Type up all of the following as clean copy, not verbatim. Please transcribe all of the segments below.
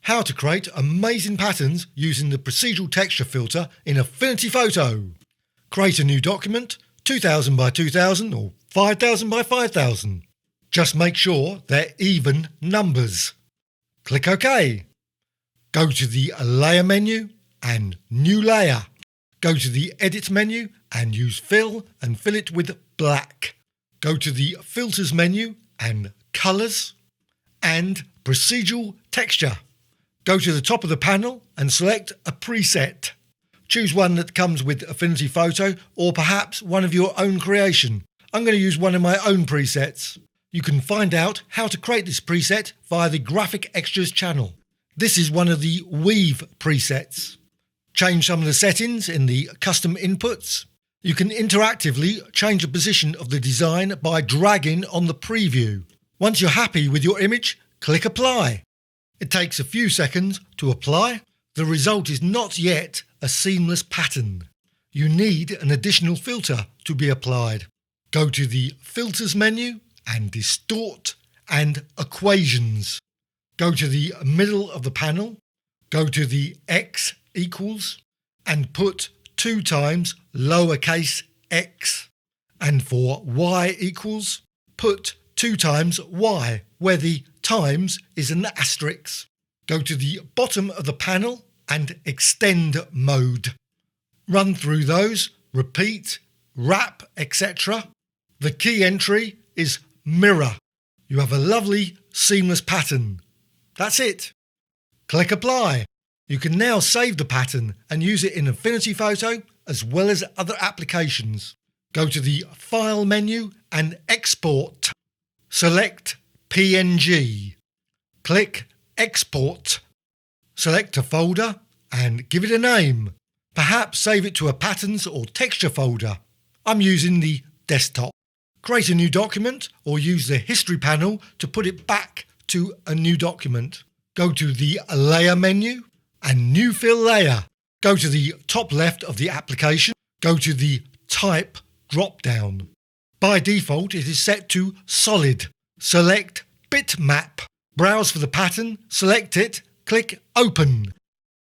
how to create amazing patterns using the procedural texture filter in Affinity Photo. Create a new document, 2000 by 2000 or 5000 by 5000. Just make sure they're even numbers. Click OK. Go to the Layer menu and New Layer. Go to the Edit menu and use Fill and fill it with black. Go to the Filters menu and Colours and Procedural Texture. Go to the top of the panel and select a preset. Choose one that comes with Affinity Photo or perhaps one of your own creation. I'm going to use one of my own presets. You can find out how to create this preset via the Graphic Extras channel. This is one of the Weave presets. Change some of the settings in the custom inputs. You can interactively change the position of the design by dragging on the preview. Once you're happy with your image, click Apply. It takes a few seconds to apply. The result is not yet a seamless pattern. You need an additional filter to be applied. Go to the Filters menu and Distort and Equations. Go to the middle of the panel, go to the X equals and put 2 times lowercase x. And for Y equals, put 2 times Y, where the times is an asterisk. Go to the bottom of the panel and Extend mode. Run through those, repeat, wrap, etc. The key entry is mirror. You have a lovely seamless pattern. That's it. Click Apply. You can now save the pattern and use it in Affinity Photo as well as other applications. Go to the File menu and Export. Select PNG. Click Export. Select a folder and give it a name. Perhaps save it to a Patterns or Texture folder. I'm using the desktop. Create a new document or use the History panel to put it back to a new document. Go to the Layer menu and New Fill Layer. Go to the top left of the application. Go to the Type drop-down. By default it is set to Solid. Select Bitmap. Browse for the pattern, select it, click Open.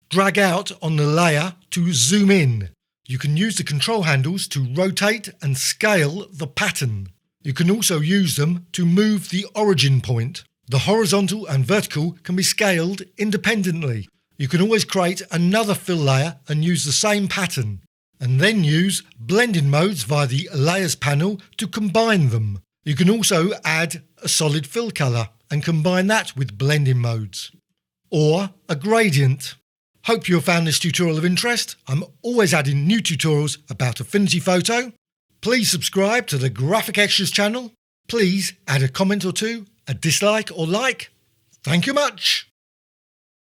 Drag out on the layer to zoom in. You can use the control handles to rotate and scale the pattern. You can also use them to move the origin point. The horizontal and vertical can be scaled independently. You can always create another fill layer and use the same pattern, and then use blending modes via the Layers panel to combine them. You can also add a solid fill colour and combine that with blending modes, or a gradient. Hope you have found this tutorial of interest. I'm always adding new tutorials about Affinity Photo. Please subscribe to the Graphic Extras channel. Please add a comment or two, a dislike or like. Thank you much.